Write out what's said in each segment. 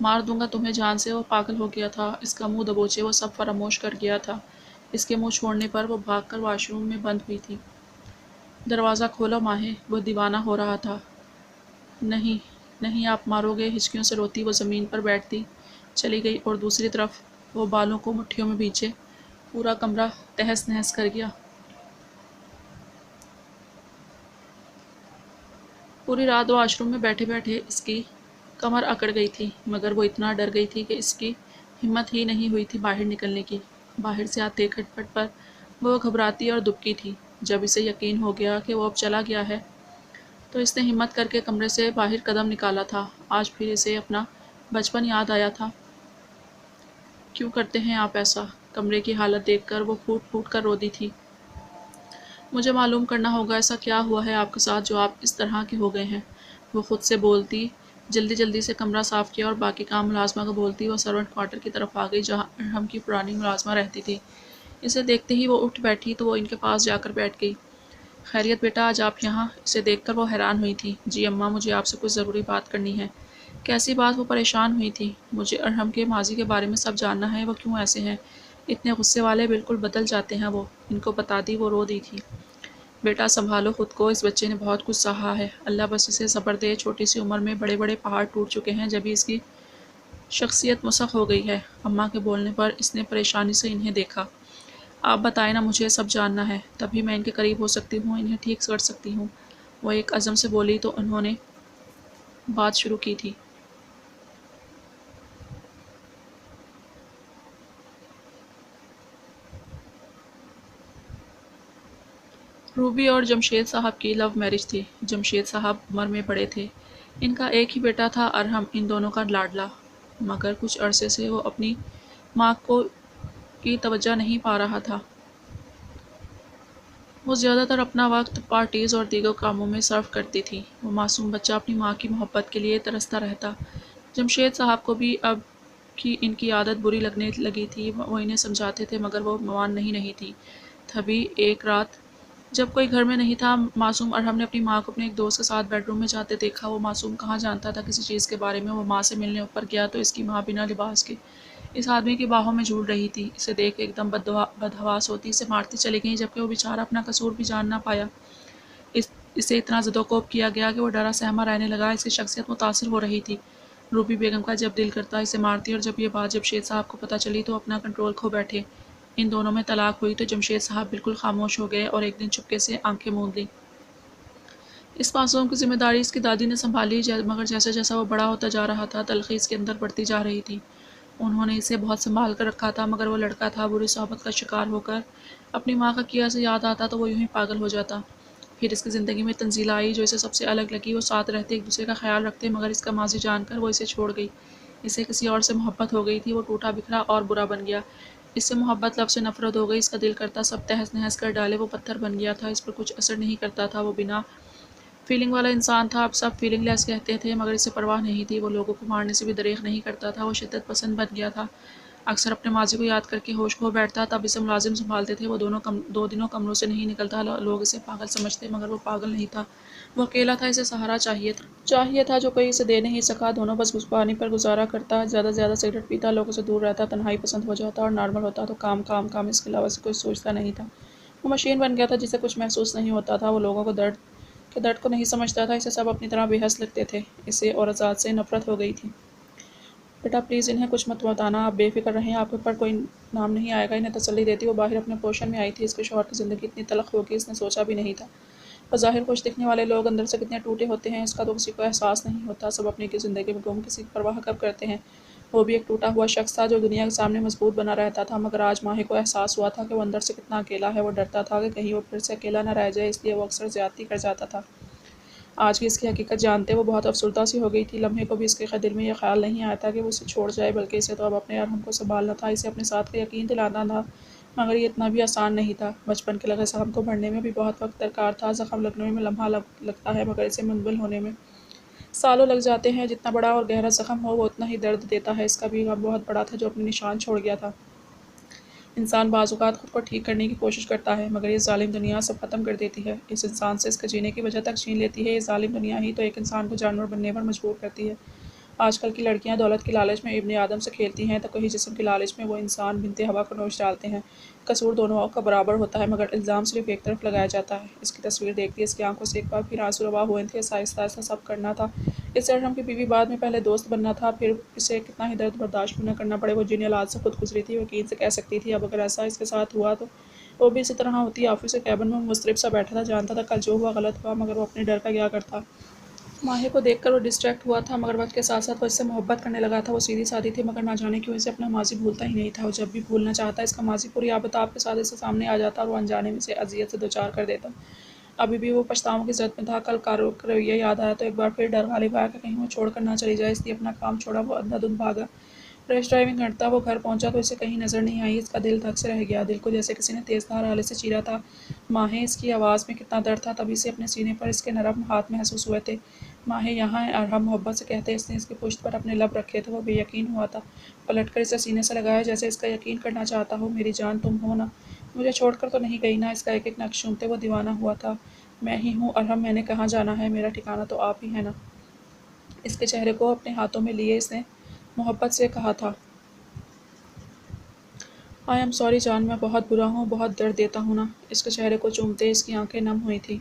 مار دوں گا تمہیں جان سے۔ وہ پاگل ہو گیا تھا، اس کا منہ دبوچے وہ سب فراموش کر گیا تھا۔ اس کے منہ چھوڑنے پر وہ بھاگ کر واش روم میں بند ہوئی تھی۔ دروازہ کھولو ماہی، وہ دیوانہ ہو رہا تھا۔ نہیں نہیں آپ مارو گے، ہچکیوں سے روتی وہ زمین پر بیٹھتی چلی گئی اور دوسری طرف وہ بالوں کو مٹھیوں میں بھینچے پورا کمرہ تہس نہس کر گیا۔ پوری رات واش روم میں بیٹھے بیٹھے اس کی کمر اکڑ گئی تھی، مگر وہ اتنا ڈر گئی تھی کہ اس کی ہمت ہی نہیں ہوئی تھی باہر نکلنے کی۔ باہر سے آتے کھٹ پٹ پر وہ گھبراتی اور دبکی تھی۔ جب اسے یقین ہو گیا کہ وہ اب چلا گیا ہے تو اس نے ہمت کر کے کمرے سے باہر قدم نکالا تھا۔ آج پھر اسے اپنا بچپن یاد آیا تھا۔ کیوں کرتے ہیں آپ ایسا؟ کمرے کی حالت دیکھ کر وہ پھوٹ پھوٹ کر رو دی تھی۔ مجھے معلوم کرنا ہوگا ایسا کیا ہوا ہے آپ کے ساتھ جو آپ اس طرح کے ہو گئے ہیں، وہ خود سے بولتی جلدی جلدی سے کمرہ صاف کیا اور باقی کام ملازمہ کو بولتی وہ سرونٹ کوارٹر کی طرف آ گئی جہاں ارحم کی پرانی ملازمہ رہتی تھی۔ اسے دیکھتے ہی وہ اٹھ بیٹھی تو وہ ان کے پاس جا کر بیٹھ گئی۔ خیریت بیٹا، آج آپ یہاں؟ اسے دیکھ کر وہ حیران ہوئی تھی۔ جی اماں، مجھے آپ سے کچھ ضروری بات کرنی ہے۔ کیسی بات؟ وہ پریشان ہوئی تھی۔ مجھے ارحم کے ماضی کے بارے میں سب جاننا ہے، وہ کیوں ایسے ہیں، اتنے غصے والے، بالکل بدل جاتے ہیں وہ۔ ان کو بتا دی، وہ رو دی تھی۔ بیٹا سنبھالو خود کو، اس بچے نے بہت کچھ سہا ہے، اللہ بس اسے صبر دے، چھوٹی سی عمر میں بڑے بڑے پہاڑ ٹوٹ چکے ہیں، جبھی اس کی شخصیت مسخ ہو گئی ہے۔ اماں کے بولنے پر اس نے پریشانی سے انہیں دیکھا۔ آپ بتائیں نا، مجھے سب جاننا ہے، تبھی میں ان کے قریب ہو سکتی ہوں، انہیں ٹھیک کر سکتی ہوں۔ وہ ایک عزم سے بولی تو انہوں نے بات شروع کی تھی۔ روبی اور جمشید صاحب کی لو میرج تھی۔ جمشید صاحب عمر میں بڑے تھے۔ ان کا ایک ہی بیٹا تھا ارحم، ان دونوں کا لاڈلا، مگر کچھ عرصے سے وہ اپنی ماں کی توجہ نہیں پا رہا تھا۔ وہ زیادہ تر اپنا وقت پارٹیز اور دیگر کاموں میں صرف کرتی تھی۔ وہ معصوم بچہ اپنی ماں کی محبت کے لیے ترستا رہتا۔ جمشید صاحب کو بھی اب کی ان کی عادت بری لگنے لگی تھی۔ وہ انہیں سمجھاتے تھے مگر وہ مان نہیں تھی۔ تبھی ایک رات جب کوئی گھر میں نہیں تھا، معصوم ارحم نے اپنی ماں کو اپنے ایک دوست کے ساتھ بیڈ روم میں جاتے دیکھا۔ وہ معصوم کہاں جانتا تھا کسی چیز کے بارے میں۔ وہ ماں سے ملنے اوپر گیا تو اس کی ماں بنا لباس کے اس آدمی کی باہوں میں جھول رہی تھی۔ اسے دیکھ ایک دم بدحواس ہوتی اسے مارتی چلی گئی، جبکہ وہ بیچارہ اپنا قصور بھی جان نہ پایا۔ اسے اتنا زد و کوب کیا گیا کہ وہ ڈرا سہما رہنے لگا۔ اس کی شخصیت متاثر ہو رہی تھی۔ روبی بیگم کا جب دل کرتا اسے مارتی، اور جب یہ بات جمشید صاحب کو پتہ چلی تو اپنا کنٹرول کھو بیٹھے۔ ان دونوں میں طلاق ہوئی تو جمشید صاحب بالکل خاموش ہو گئے اور ایک دن چپکے سے آنکھیں موند لیں۔ اس معصوم کی ذمہ داری اس کی دادی نے سنبھالی، مگر جیسا جیسا وہ بڑا ہوتا جا رہا تھا تلخی اس کے اندر بڑھتی جا رہی تھی۔ انہوں نے اسے بہت سنبھال کر رکھا تھا، مگر وہ لڑکا تھا، بری صحبت کا شکار ہو کر اپنی ماں کا کیا سے یاد آتا تو وہ یوں ہی پاگل ہو جاتا۔ پھر اس کی زندگی میں تنزیل آئی جو اسے سب سے الگ لگی۔ وہ ساتھ رہتے، ایک دوسرے کا خیال رکھتے، مگر اس کا ماضی جان کر وہ اسے چھوڑ گئی۔ اسے کسی اور سے محبت ہو گئی تھی، وہ ٹوٹا بکھرا اور برا بن گیا۔ اس سے محبت لفظ سے نفرت ہو گئی، اس کا دل کرتا سب تہس نہس کر ڈالے۔ وہ پتھر بن گیا تھا، اس پر کچھ اثر نہیں کرتا تھا، وہ بنا فیلنگ والا انسان تھا۔ اب سب فیلنگ لیس کہتے تھے، مگر اسے پرواہ نہیں تھی۔ وہ لوگوں کو مارنے سے بھی دریغ نہیں کرتا تھا، وہ شدت پسند بن گیا تھا۔ اکثر اپنے ماضی کو یاد کر کے ہوش کھو بیٹھتا، تب اسے ملازم سنبھالتے تھے۔ وہ دو دنوں کمروں سے نہیں نکلتا، لوگ اسے پاگل سمجھتے، مگر وہ پاگل نہیں تھا، وہ اکیلا تھا، اسے سہارا چاہیے تھا جو کوئی اسے دے نہیں سکا۔ دونوں بس پانی پر گزارا کرتا، زیادہ سے زیادہ سگریٹ پیتا، لوگوں سے دور رہتا، تنہائی پسند ہو جاتا اور نارمل ہوتا تو کام کام کام، اس کے علاوہ سے کچھ سوچتا نہیں تھا۔ وہ مشین بن گیا تھا جسے کچھ محسوس نہیں ہوتا تھا، وہ لوگوں کو درد کو نہیں سمجھتا تھا، اسے سب اپنی طرح بے حس لگتے تھے۔ اسے عورت سے نفرت ہو گئی تھی۔ بیٹا پلیز انہیں کچھ مت بتانا، آپ بے فکر رہیں، آپ کے اوپر کوئی نام نہیں آئے گا، انہیں تسلی دیتی وہ باہر اپنے پوشن میں آئی تھی۔ اس کے شوہر کی زندگی اتنی تلخ ہوگی اس نے سوچا بھی نہیں تھا۔ بظاہر خوش دکھنے والے لوگ اندر سے کتنے ٹوٹے ہوتے ہیں اس کا تو کسی کو احساس نہیں ہوتا۔ سب اپنی کی زندگی میں گم، کسی کی پرواہ کب کرتے ہیں۔ وہ بھی ایک ٹوٹا ہوا شخص تھا جو دنیا کے سامنے مضبوط بنا رہتا تھا، مگر آج ماہی کو احساس ہوا تھا کہ وہ اندر سے کتنا اکیلا ہے۔ وہ ڈرتا تھا کہ کہیں وہ پھر سے اکیلا نہ رہ جائے، اس لیے وہ اکثر زیادتی کر جاتا تھا۔ آج کی اس کی حقیقت جانتے وہ بہت افسردہ سی ہو گئی تھی۔ لمحے کو بھی اس کے دل میں یہ خیال نہیں آیا تھا کہ وہ اسے چھوڑ جائے، بلکہ اسے تو اب اپنے ارحم کو سنبھالنا تھا، اسے اپنے ساتھ کا یقین دلانا تھا، مگر یہ اتنا بھی آسان نہیں تھا۔ بچپن کے لگے زخم کو بھرنے میں بھی بہت وقت درکار تھا۔ زخم لگنے میں لمحہ لگتا ہے، مگر اسے منمل ہونے میں سالوں لگ جاتے ہیں۔ جتنا بڑا اور گہرا زخم ہو وہ اتنا ہی درد دیتا ہے۔ اس کا بھی غم بہت بڑا تھا جو اپنے نشان چھوڑ گیا تھا۔ انسان بعض اوقات خود کو ٹھیک کرنے کی کوشش کرتا ہے، مگر یہ ظالم دنیا سب ختم کر دیتی ہے، اس انسان سے اس کے جینے کی وجہ تک چھین لیتی ہے۔ یہ ظالم دنیا ہی تو ایک انسان کو جانور بننے پر مجبور کرتی ہے۔ آج کل کی لڑکیاں دولت کی لالچ میں ابن آدم سے کھیلتی ہیں تو کہیں جسم کی لالچ میں وہ انسان بنت ہوا کو نوچ ڈالتے ہیں۔ قصور دونوں کا برابر ہوتا ہے مگر الزام صرف ایک طرف لگایا جاتا ہے۔ اس کی تصویر دیکھتی اس کی آنکھوں سے ایک بار پھر آنسو روا ہوئے تھے۔ آہستہ آہستہ سب کرنا تھا۔ اس سے ارحم کی بیوی بعد میں پہلے دوست بننا تھا، پھر اسے کتنا ہی درد برداشت کیوں نہ کرنا پڑے۔ وہ جن حالات سے خود گزری تھی وہ یقین سے کہہ سکتی تھی اب اگر ایسا اس کے ساتھ ہوا تو وہ بھی اسی طرح ہوتی۔ آفس کے کیبن میں مضطرب سا بیٹھا تھا، جانتا تھا کل جو ہوا غلط ہوا مگر وہ اپنے ڈر کا کیا کرتا۔ ماہی کو دیکھ کر وہ ڈسٹریکٹ ہوا تھا مگر وقت کے ساتھ ساتھ وہ اس سے محبت کرنے لگا تھا۔ وہ سیدھی سادی تھی مگر نہ جانے کیوں اسے اپنا ماضی بھولتا ہی نہیں تھا۔ وہ جب بھی بھولنا چاہتا اس کا ماضی پوری آبتاب کے ساتھ اس کے سامنے آ جاتا اور وہ انجانے میں اسے اذیت سے دوچار کر دیتا۔ ابھی بھی وہ پچھتاؤں کی زد میں تھا۔ کل کا رویہ یاد آیا تو ایک بار پھر ڈر غالب آیا کہ کہیں وہ چھوڑ کر نہ چلی جائے، اس لیے اپنا کام چھوڑا وہ اندھا دھند بھاگا۔ ریش ڈرائیونگ کرتا وہ گھر پہنچا تو اسے کہیں نظر نہیں آئی۔ اس کا دل دھک سے رہ گیا، دل کو جیسے کسی نے تیز دھار آلے سے چیرا تھا۔ ماہی، اس کی آواز میں کتنا درد تھا، تبھی سے اپنے سینے پر اس کے نرم ہاتھ محسوس ہوئے تھے۔ ماہی یہاں ہے، ارحم محبت سے کہتے اس نے اس کی پشت پر اپنے لب رکھے تھے۔ وہ بے یقین ہوا تھا، پلٹ کر اسے سینے سے لگایا جیسے اس کا یقین کرنا چاہتا ہو۔ میری جان تم ہو نا، مجھے چھوڑ کر تو نہیں گئی نا؟ اس کا ایک ایک نقش چومتے وہ دیوانہ ہوا تھا۔ میں ہی ہوں ارحم، میں نے کہاں جانا ہے، میرا ٹھکانہ تو آپ ہی ہیں نا؟ اس کے چہرے کو اپنے ہاتھوں میں لیے اس نے محبت سے کہا تھا۔ آئی ایم سوری جان، میں بہت برا ہوں، بہت درد دیتا ہوں نا؟ اس کے چہرے کو چومتے اس کی آنکھیں نم ہوئی تھیں۔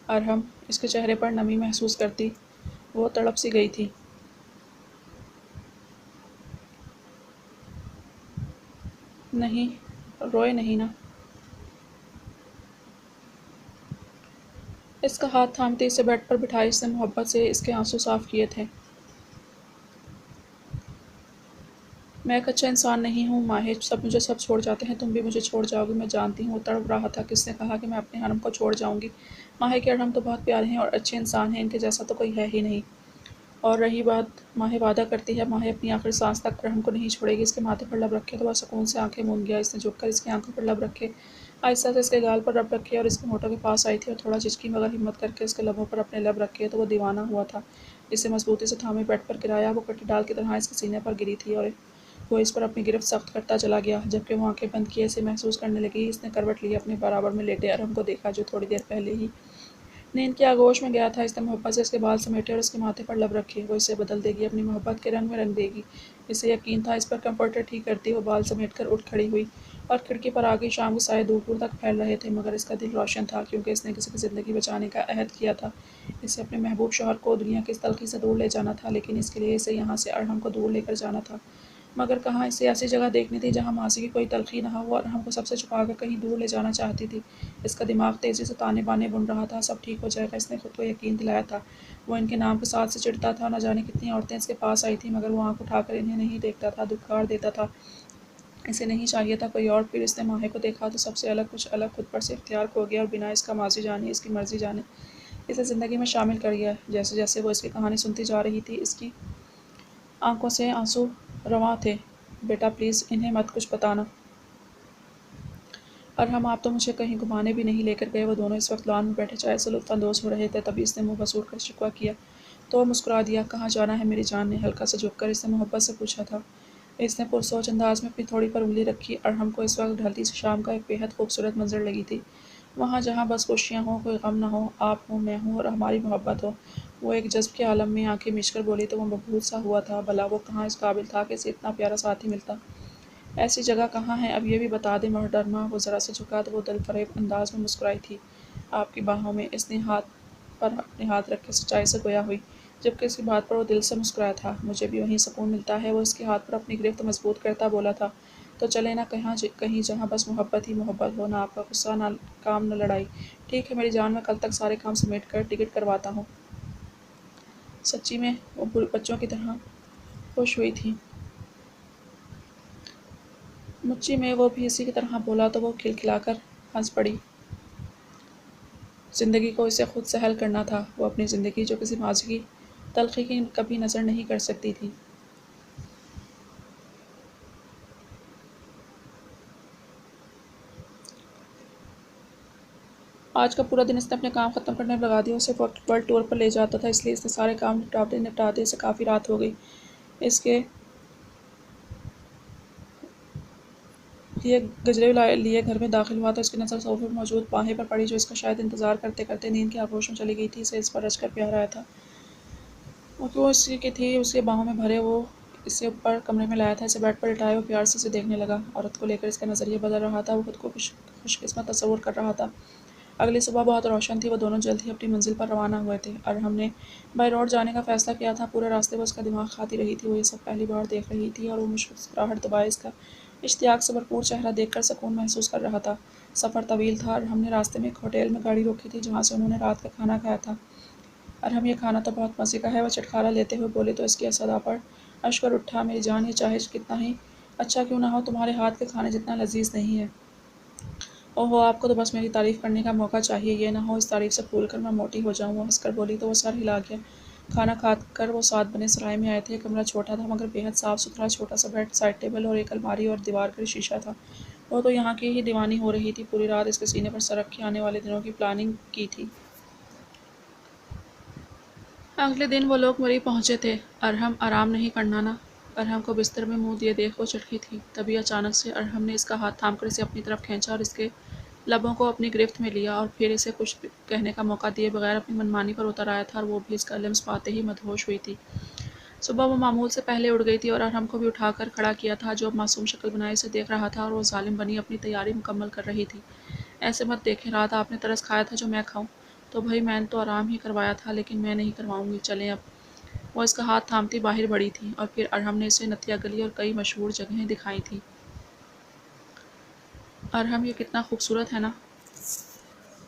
ارحم اس کے چہرے پر نمی محسوس کرتی وہ تڑپ سی گئی تھی۔ نہیں، روئے نہیں نا؟ اس کا ہاتھ تھامتے اسے بیڈ پر بٹھائے اس نے محبت سے اس کے آنسو صاف کیے تھے۔ میں ایک اچھا انسان نہیں ہوں ماہی، مجھے سب چھوڑ جاتے ہیں، تم بھی مجھے چھوڑ جاؤ گی، میں جانتی ہوں۔ وہ تڑپ رہا تھا۔ کس نے کہا کہ میں اپنے ارحم کو چھوڑ جاؤں گی؟ ماہی کے ارحم تو بہت پیارے ہیں اور اچھے انسان ہیں، ان کے جیسا تو کوئی ہے ہی نہیں۔ اور رہی بات، ماہی وعدہ کرتی ہے، ماہی اپنی آخری سانس تک ارحم کو نہیں چھوڑے گی۔ اس کے ماتھے پر لب رکھے تو وہ سکون سے آنکھیں موند گیا۔ اس نے جھک کر اس کی آنکھوں پر لب رکھے، آہستہ سے اس کے گال پر لب رکھے اور اس کے ہونٹوں کے پاس آئی تھی اور تھوڑا جھجکی مگر ہمت کر کے اس کے لبوں پر اپنے لب رکھے تو وہ دیوانہ ہوا تھا۔ اسے مضبوطی سے تھامے بیڈ پر گرایا، وہ کٹی ڈال کی طرح اس کے سینے پر گری تھی اور وہ اس پر اپنی گرفت سخت کرتا چلا گیا۔ جبکہ وہ آنکھیں بند کیے اسے محسوس کرنے لگی، اس نے کروٹ لی، اپنے برابر میں لیٹے ارحم کو دیکھا جو تھوڑی دیر پہلے ہی نیند کی آغوش میں گیا تھا۔ اس نے محبت سے اس کے بال سمیٹے اور اس کے ماتھے پر لب رکھے۔ وہ اسے بدل دے گی، اپنی محبت کے رنگ میں رنگ دے گی، اسے یقین تھا۔ اس پر کمفرٹر ٹھیک کرتی وہ بال سمیٹ کر اٹھ کھڑی ہوئی اور کھڑکی پر آ گئی۔ شام کے سائے دور دور تک پھیل رہے تھے مگر اس کا دل روشن تھا کیونکہ اس نے کسی کی زندگی بچانے کا عہد کیا تھا۔ اسے اپنے محبوب شوہر کو دنیا کی اس تلخی سے دور لے جانا تھا، لیکن اس کے لیے اسے یہاں سے ارحم کو دور لے کر جانا تھا۔ مگر کہاں؟ اسے ایسی جگہ دیکھنی تھی جہاں ماضی کی کوئی تلخی نہ ہو۔ وہ ارحم کو سب سے چھپا کر کہیں دور لے جانا چاہتی تھی۔ اس کا دماغ تیزی سے تانے بانے بن رہا تھا، سب ٹھیک ہو جائے گا، اس نے خود کو یقین دلایا تھا۔ وہ ان کے نام کے ساتھ سے چڑھتا تھا، نہ جانے کتنی عورتیں اس کے پاس آئی تھیں مگر وہ آنکھ اٹھا کر انہیں نہیں دیکھتا تھا، دھتکار دیتا تھا۔ اسے نہیں چاہیے تھا کوئی اور۔ پھر اس نے ماہی کو دیکھا تو سب سے الگ کچھ الگ خود پر سے اختیار کھو گیا اور بنا اس کا ماضی جانے، اس کی مرضی جانے اسے زندگی میں شامل کر گیا۔ جیسے جیسے وہ اس کی کہانی سنتی جا رہی تھی اس کی آنکھوں سے آنسو رواں تھے۔ بیٹا پلیز انہیں مت کچھ بتانا ارحم، آپ تو مجھے کہیں گھمانے بھی نہیں لے کر گئے۔ وہ دونوں اس وقت لان میں بیٹھے چائے سے لطف اندوز ہو رہے تھے، تبھی اس نے منہ بسور کر شکوہ کیا تو وہ مسکرا دیا۔ کہاں جانا ہے میری جان نے ہلکا سا جھک کر اس نے محبت سے پوچھا تھا۔ اس نے پرسوچ انداز میں اپنی تھوڑی پر انگلی رکھی۔ ارحم کو اس وقت ڈھلتی سی شام کا ایک بے حد خوبصورت منظر لگی تھی، وہاں جہاں بس خوشیاں ہوں، کوئی غم نہ ہو، آپ ہوں، میں ہوں اور ہماری محبت ہو۔ وہ ایک جذب کے عالم میں آنکھیں میچ کر بولی تو وہ مبہوت سا ہوا تھا، بھلا وہ کہاں اس قابل تھا کہ اسے اتنا پیارا ساتھی ملتا؟ ایسی جگہ کہاں ہے؟ اب یہ بھی بتا دے محترمہ۔ وہ ذرا سا جھکا تو وہ دل فریب انداز میں مسکرائی تھی۔ آپ کی باہوں میں، اس نے ہاتھ پر اپنے ہاتھ رکھ کے سچائی سے گویا ہوئی، جبکہ اس کی بات پر وہ دل سے مسکرایا تھا۔ مجھے بھی وہیں سکون ملتا ہے۔ وہ اس کے ہاتھ پر اپنی گرفت مضبوط کرتا بولا تھا۔ تو چلیں نا کہیں جہاں بس محبت ہی محبت ہو، نہ آپ کا غصہ، نہ کام، نہ لڑائی۔ ٹھیک ہے میری جان، میں کل تک سارے کام سمیٹ کر ٹکٹ کرواتا ہوں۔ سچی میں؟ وہ بچوں کی طرح خوش ہوئی تھی۔ مچی میں؟ وہ بھی اسی کی طرح بولا تو وہ کھلکھلا کر ہنس پڑی۔ زندگی کو اسے خود سے حل کرنا تھا، وہ اپنی زندگی جو کسی ماضی کی تلخی کی کبھی نظر نہیں کر سکتی تھی۔ آج کا پورا دن اس نے اپنے کام ختم کرنے میں لگا دیا۔ اسے ورلڈ ٹور پر لے جاتا تھا، اس لیے اس نے سارے کام نپٹاتے اسے کافی رات ہو گئی۔ اس کے لیے گجرے لیے گھر میں داخل ہوا تو اس کی نظر صوفے پر موجود باہیں پر پڑی جو اس کا شاید انتظار کرتے کرتے نیند کے آغوش میں چلی گئی تھی۔ اسے اس پر رچ کر پیار آیا تھا۔ وہ کیوں اس کی تھی اس کے باہوں میں بھرے وہ اسے اوپر کمرے میں لایا تھا، اسے بیڈ پر لٹایا، وہ پیار سے اسے دیکھنے لگا۔ عورت کو لے کر اس کا نظریہ بدل رہا تھا، وہ خود کو خوش قسمت تصور کر رہا تھا۔ اگلی صبح بہت روشن تھی، وہ دونوں جلد ہی اپنی منزل پر روانہ ہوئے تھے۔ ارحم نے بائی روڈ جانے کا فیصلہ کیا تھا۔ پورے راستے میں اس کا دماغ کھاتی رہی تھی، وہ یہ سب پہلی بار دیکھ رہی تھی اور وہ مسکراہٹ دبائے اس کا اشتیاق سے بھرپور چہرہ دیکھ کر سکون محسوس کر رہا تھا۔ سفر طویل تھا۔ ارحم نے راستے میں ایک ہوٹل میں گاڑی روکی تھی جہاں سے انہوں نے رات کا کھانا کھایا تھا۔ ارحم، یہ کھانا تو بہت مزے کا ہے، وہ چٹخارا لیتے ہوئے بولی تو اس کی صدا پر اشکر اٹھا۔ میری جان، یہ چاہے کتنا ہی اچھا کیوں نہ ہو، تمہارے ہاتھ کے کھانے جتنا لذیذ نہیں ہے۔ اوہو، آپ کو تو بس میری تعریف کرنے کا موقع چاہیے، یہ نہ ہو اس تعریف سے پھول کر میں موٹی ہو جاؤں۔ وہ ہنس کر بولی تو وہ سر ہلا گیا۔ کھانا کھا کر وہ ساتھ بنے سرائے میں آئے تھے۔ کمرہ چھوٹا تھا مگر بے حد صاف ستھرا، چھوٹا سا بیڈ، سائڈ ٹیبل اور ایک الماری اور دیوار کا شیشہ تھا۔ وہ تو یہاں کی ہی دیوانی ہو رہی تھی، پوری رات اس کے سینے پر سر رکھے آنے والے دنوں کی پلاننگ کی تھی۔ اگلے دن وہ لوگ وہیں پہنچے تھے۔ ارحم، آرام نہیں کرنا نا؟ ارحم کو بستر میں منہ دیے دیکھ وہ چڑھی تھی، تبھی اچانک سے ارحم نے اس کا ہاتھ تھام کر اسے اپنی طرف کھینچا اور اس کے لبوں کو اپنی گرفت میں لیا اور پھر اسے کچھ کہنے کا موقع دیے بغیر اپنی منمانی پر اتر آیا تھا اور وہ بھی اس کا لمس پاتے ہی مدہوش ہوئی تھی۔ صبح وہ معمول سے پہلے اٹھ گئی تھی اور ارحم کو بھی اٹھا کر کھڑا کیا تھا، جو اب معصوم شکل بنائے اسے دیکھ رہا تھا اور وہ ظالم بنی اپنی تیاری مکمل کر رہی تھی۔ ایسے مت دیکھیں، رات آپ نے ترس کھایا تھا جو میں کھاؤں؟ تو بھئی میں نے تو آرام ہی کروایا تھا، لیکن میں نہیں کرواؤں گی، چلیں اب۔ وہ اس کا ہاتھ تھامتی باہر بڑھی تھی اور پھر ارحم نے اسے نتیا گلی اور کئی مشہور جگہیں دکھائی تھیں۔ ارحم، یہ کتنا خوبصورت ہے نا؟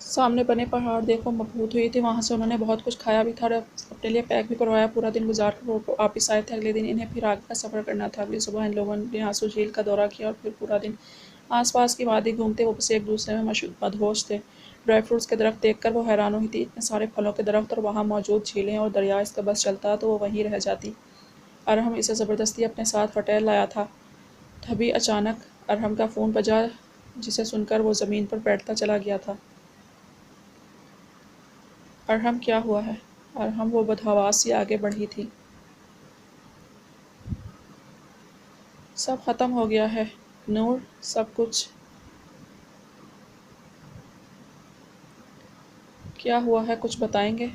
سامنے بنے پہاڑ دیکھو، مبہوت ہوئی تھی۔ وہاں سے انہوں نے بہت کچھ کھایا بھی تھا اور اپنے لیے پیک بھی کروایا۔ پورا دن گزار کر وہ واپس آئے تھے۔ اگلے دن انہیں پھر آگے کا سفر کرنا تھا۔ اگلی صبح ان لوگوں نے آنسو جھیل کا دورہ کیا اور پھر پورا دن آس پاس کی وادی گھومتے وہ بس ایک دوسرے میں مدہوش تھے۔ ڈرائی فروٹس کے درخت دیکھ کر وہ حیران ہوئی تھی، اتنے سارے پھلوں کے درخت اور وہاں موجود جھیلیں اور دریا۔ اس کا بس چلتا تو وہ وہیں رہ جاتی۔ ارحم اسے زبردستی اپنے ساتھ ہوٹل لایا تھا۔ تبھی اچانک ارحم کا فون بجا، جسے سن کر وہ زمین پر بیٹھتا چلا گیا تھا۔ ارحم، کیا ہوا ہے؟ ارحم، وہ بدحواس سی آگے بڑھی تھی۔ سب ختم ہو گیا ہے نور، سب کچھ۔ کیا ہوا ہے، کچھ بتائیں گے؟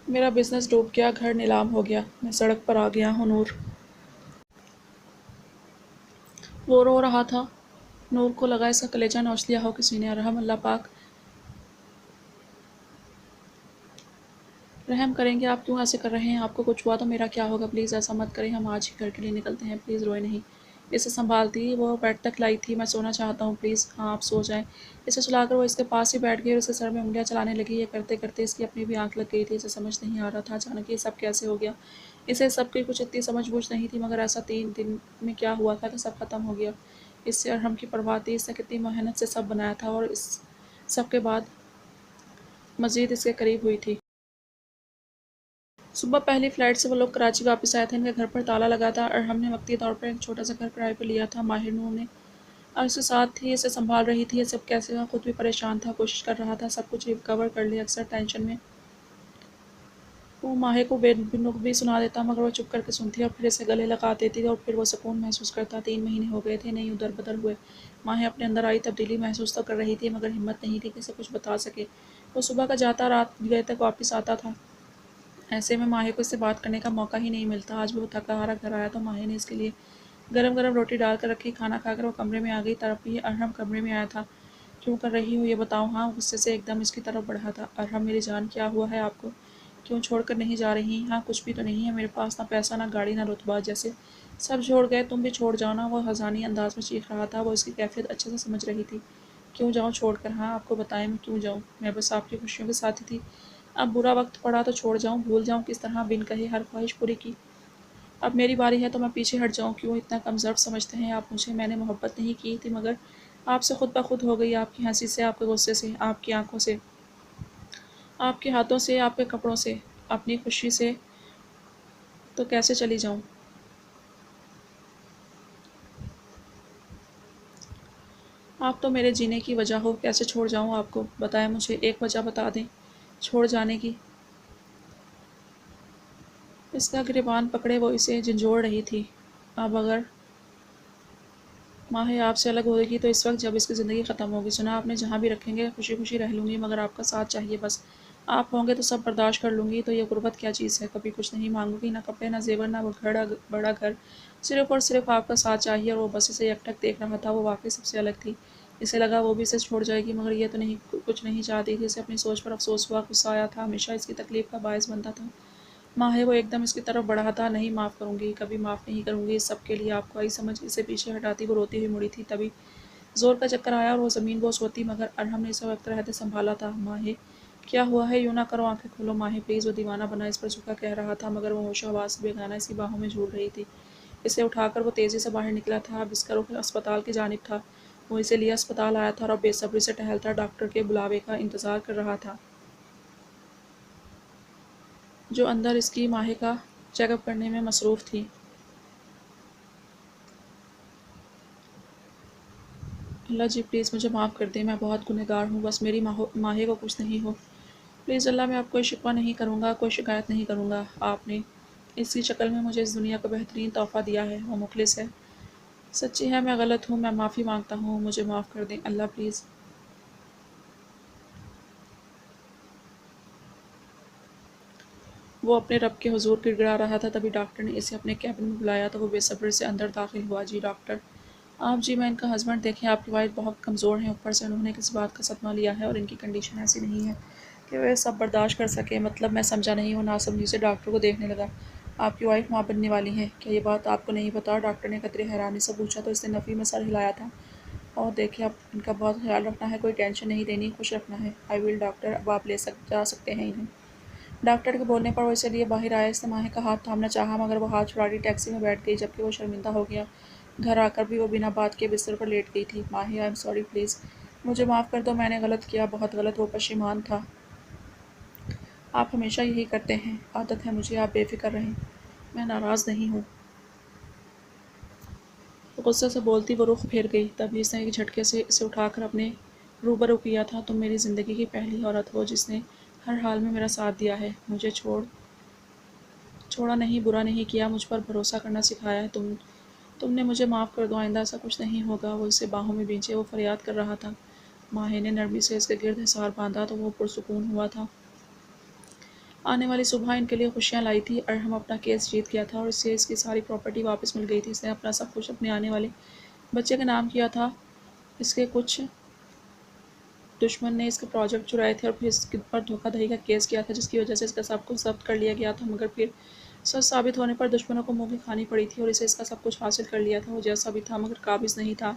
میرا بزنس ڈوب گیا، گھر نیلام ہو گیا، میں سڑک پر آ گیا ہوں نور۔ وہ رو رہا تھا۔ نور کو لگا اس کا کلیجہ نوچ لیا ہو کسی نے۔ ارحم، اللہ پاک رحم کریں گے، آپ کیوں ایسے کر رہے ہیں؟ آپ کو کچھ ہوا تو میرا کیا ہوگا؟ پلیز ایسا مت کریں، ہم آج ہی گھر کے لیے نکلتے ہیں، پلیز روئے نہیں۔ اسے سنبھالتی وہ بیڈ تک لائی تھی۔ میں سونا چاہتا ہوں، پلیز۔ ہاں، آپ سو جائیں۔ اسے سلا کر وہ اس کے پاس ہی بیٹھ گئی اور اسے سر میں انگلیاں چلانے لگی۔ یہ کرتے کرتے اس کی اپنی بھی آنکھ لگ گئی تھی۔ اسے سمجھ نہیں آ رہا تھا اچانک یہ سب کیسے ہو گیا۔ اسے سب کی کچھ اتنی سمجھ بوجھ نہیں تھی، مگر ایسا 3 دن میں کیا ہوا تھا کہ سب ختم ہو گیا؟ اس سے ارحم کی پرواہ تھی، اس نے کتنی محنت سے سب بنایا تھا اور اس سب کے بعد مزید اس کے قریب ہوئی تھی۔ صبح پہلی فلائٹ سے وہ لوگ کراچی واپس آئے تھے۔ ان کے گھر پر تالا لگا تھا۔ ارحم نے وقتی طور پر ایک چھوٹا سا گھر کرائے پر لیا تھا۔ ماہر نور نے اور اس کے ساتھ ہی اسے سنبھال رہی تھی۔ یہ سب کیسے ہوا؟ خود بھی پریشان تھا، کوشش کر رہا تھا سب کچھ ریکور کر لے۔ اکثر ٹینشن میں وہ ماہر کو بے نقب بھی سنا دیتا، مگر وہ چپ کر کے سنتی اور پھر اسے گلے لگا دیتی اور پھر وہ سکون محسوس کرتا۔ 3 مہینے ہو گئے تھے، نہیں ادھر بدر ہوئے۔ ماہر اپنے اندر آئی تبدیلی محسوس تو کر رہی تھی، مگر ہمت نہیں تھی کہ اسے کچھ بتا سکے۔ وہ صبح کا جاتا، رات گئے تک واپس آتا تھا۔ ایسے میں ماہر کو اس سے بات کرنے کا موقع ہی نہیں ملتا۔ آج بھی وہ تھکا ہارا گھر آیا تو ماہر نے اس کے لیے گرم گرم روٹی ڈال کر رکھی۔ کھانا کھا کر وہ کمرے میں آ گئی۔ طرف بھی ارحم کمرے میں آیا تھا۔ کیوں کر رہی ہو یہ بتاؤ؟ ہاں، غصے سے ایک دم اس کی طرف بڑھا تھا۔ ارحم، میری جان، کیا ہوا ہے آپ کو؟ کیوں چھوڑ کر نہیں جا رہی؟ ہاں، کچھ بھی تو نہیں ہے میرے پاس، نہ پیسہ، نہ گاڑی، نہ رتبہ، جیسے سب چھوڑ گئے تم بھی چھوڑ جاؤ نا۔ وہ حزانی انداز میں چیخ رہا تھا۔ وہ اس کی کیفیت اچھے سے سمجھ رہی تھی۔ کیوں جاؤں چھوڑ کر؟ ہاں، آپ کو بتائیں میں کیوں جاؤں؟ میں بس آپ کی خوشیوں کے ساتھی تھی، اب برا وقت پڑا تو چھوڑ جاؤں، بھول جاؤں کس طرح بن کہے ہر خواہش پوری کی؟ اب میری باری ہے تو میں پیچھے ہٹ جاؤں؟ کیوں اتنا کم ظرف سمجھتے ہیں آپ مجھے؟ میں نے محبت نہیں کی تھی مگر آپ سے خود بخود ہو گئی، آپ کی ہنسی سے، آپ کے غصے سے، آپ کی آنکھوں سے، آپ کے ہاتھوں سے، آپ کے کپڑوں سے، اپنی خوشی سے، تو کیسے چلی جاؤں؟ آپ تو میرے جینے کی وجہ ہو، کیسے چھوڑ جاؤں آپ کو؟ بتائیں مجھے، ایک وجہ بتا دیں چھوڑ جانے کی۔ اس کا گریبان پکڑے وہ اسے جھنجھوڑ رہی تھی۔ اب اگر ماہی آپ سے الگ ہوگی تو اس وقت جب اس کی زندگی ختم ہوگی. سنا آپ نے, جہاں بھی رکھیں گے خوشی خوشی رہ لوں گی, مگر آپ کا ساتھ چاہیے بس. آپ ہوں گے تو سب برداشت کر لوں گی. تو یہ غربت کیا چیز ہے, کبھی کچھ نہیں مانگوں گی, نہ کپڑے نہ زیور نہ بڑا گھر, صرف اور صرف آپ کا ساتھ چاہیے. اور وہ بس اسے یکٹک دیکھ رہا تھا. وہ واقعی سب سے الگ تھی. اسے لگا وہ بھی اسے چھوڑ جائے گی, مگر یہ تو نہیں کچھ نہیں چاہتی تھی. اسے اپنی سوچ پر افسوس ہوا, غصہ آیا تھا, ہمیشہ اس کی تکلیف کا باعث بنتا تھا. ماہی وہ ایک دم اس کی طرف بڑھا تھا. نہیں معاف کروں گی, کبھی معاف نہیں کروں گی, اس سب کے لیے آپ کو آئی سمجھ. اسے پیچھے ہٹاتی وہ روتی ہوئی مڑی تھی. تبھی زور کا چکر آیا اور وہ زمین بوس ہوتی, مگر ارحم نے اسے وقت رہتے سنبھالا تھا. ماہی کیا ہوا ہے, یوں نہ کرو, آنکھیں کھولو ماہی پلیز. وہ دیوانہ بنا اس پر جھکا کہہ رہا تھا, مگر وہ ہوش و حواس سے بیگانہ اس کی باہوں میں جھول رہی تھی. اسے اٹھا کر وہ تیزی سے باہر نکلا تھا. بسکر اسپتال کی جانب تھا. وہ اسے لیے اسپتال آیا تھا اور اب بے صبری سے ٹہلتا ڈاکٹر کے بلاوے کا انتظار کر رہا تھا, جو اندر اس کی ماہی کا چیک اپ کرنے میں مصروف تھی. اللہ جی پلیز مجھے معاف کر دیں, میں بہت گنہگار ہوں, بس میری ماہی کو کچھ نہیں ہو. پلیز اللہ, میں آپ کوئی شکوہ نہیں کروں گا, کوئی شکایت نہیں کروں گا. آپ نے اس کی شکل میں مجھے اس دنیا کا بہترین تحفہ دیا ہے. وہ مخلص ہے, سچی ہے. میں غلط ہوں, میں معافی مانگتا ہوں, مجھے معاف کر دیں اللہ پلیز. وہ اپنے رب کے حضور گڑ گڑا رہا تھا. تبھی ڈاکٹر نے اسے اپنے کیبن میں بلایا تو وہ بے صبری سے اندر داخل ہوا. جی ڈاکٹر آپ, جی میں ان کا ہسبینڈ. دیکھیں آپ کی وائف بہت کمزور ہیں, اوپر سے انہوں نے کسی بات کا صدمہ لیا ہے, اور ان کی کنڈیشن ایسی نہیں ہے کہ وہ یہ سب برداشت کر سکے. مطلب میں سمجھا نہیں. وہ ناسمجھی سے ڈاکٹر کو دیکھنے لگا. آپ کی وائف ماں بننے والی ہیں, کیا یہ بات آپ کو نہیں پتا؟ ڈاکٹر نے قدرے حیرانی سے پوچھا تو اس نے نفی میں سر ہلایا تھا. اور دیکھیں اب ان کا بہت خیال رکھنا ہے, کوئی ٹینشن نہیں دینی, خوش رکھنا ہے. آئی ول ڈاکٹر, اب آپ جا سکتے ہیں انہیں. ڈاکٹر کے بولنے پر وہ اسے لیے باہر آیا. اس نے ماہی کا ہاتھ تھامنا چاہا, مگر وہ ہاتھ چھڑا لی. ٹیکسی میں بیٹھ گئی, جبکہ وہ شرمندہ ہو گیا. گھر آ کر بھی وہ بنا بات کیے بستر پر لیٹ گئی تھی. ماہی آئی ایم سوری, پلیز مجھے معاف کر دو, میں نے غلط کیا, بہت غلط. وہ پشیمان تھا. آپ ہمیشہ یہی کرتے ہیں, عادت ہے مجھے, آپ بے فکر رہیں, میں ناراض نہیں ہوں. غصے سے بولتی وہ رخ پھیر گئی. تبھی اس نے ایک جھٹکے سے اسے اٹھا کر اپنے روبرو کیا تھا. تم میری زندگی کی پہلی عورت ہو جس نے ہر حال میں میرا ساتھ دیا ہے. مجھے چھوڑا نہیں, برا نہیں کیا, مجھ پر بھروسہ کرنا سکھایا ہے. تم نے مجھے معاف کر دو, آئندہ ایسا کچھ نہیں ہوگا. وہ اسے باہوں میں بھینچے وہ فریاد کر رہا تھا. ماہی نے نرمی سے اس کے گرد حصار باندھا تو وہ پرسکون ہوا تھا. آنے والی صبح ان کے لیے خوشیاں لائی تھی. ارحم اپنا کیس جیت گیا تھا اور اسے اس کی ساری پراپرٹی واپس مل گئی تھی. اس نے اپنا سب کچھ اپنے آنے والے بچے کے نام کیا تھا. اس کے کچھ دشمن نے اس کے پروجیکٹ چرائے تھے اور پھر اس پر دھوکہ دہی کا کیس کیا تھا, جس کی وجہ سے اس کا سب کچھ ضبط کر لیا گیا تھا. مگر پھر سچ ثابت ہونے پر دشمنوں کو منہ کی کھانی پڑی تھی اور اسے اس کا سب کچھ حاصل کر لیا تھا. وہ جیسا بھی تھا مگر قابض نہیں تھا,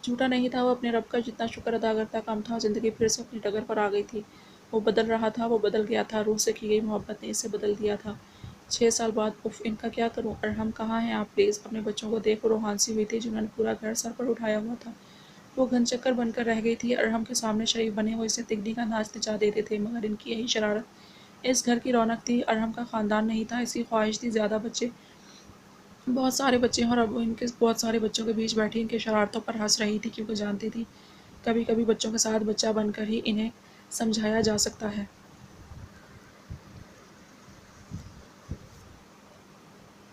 جھوٹا نہیں تھا. وہ اپنے رب کا جتنا شکر ادا کرتا کم تھا. زندگی پھر سے اپنی ڈگر پر آ گئی تھی. وہ بدل رہا تھا, وہ بدل گیا تھا. روح سے کی گئی محبت نے اسے بدل دیا تھا. 6 سال بعد. اف, ان کا کیا کروں؟ ارحم کہاں ہیں آپ پلیز؟ اپنے بچوں کو دیکھ وہ روحان سی ہوئی تھی, جنہوں نے پورا گھر سر پر اٹھایا ہوا تھا. وہ گھن چکر بن کر رہ گئی تھی. ارحم کے سامنے شریف بنے وہ اسے تگنی کا ناچ نچا دیتے تھے, مگر ان کی یہی شرارت اس گھر کی رونق تھی. ارحم کا خاندان نہیں تھا, اس کی خواہش تھی زیادہ بچے, بہت سارے بچے ہیں, اور اب وہ ان کے بہت سارے بچوں کے بیچ بیٹھی ان کی شرارتوں پر ہنس رہی تھی, کیونکہ جانتی تھی کبھی کبھی بچوں کے ساتھ بچہ بن کر ہی انہیں سمجھایا جا سکتا ہے.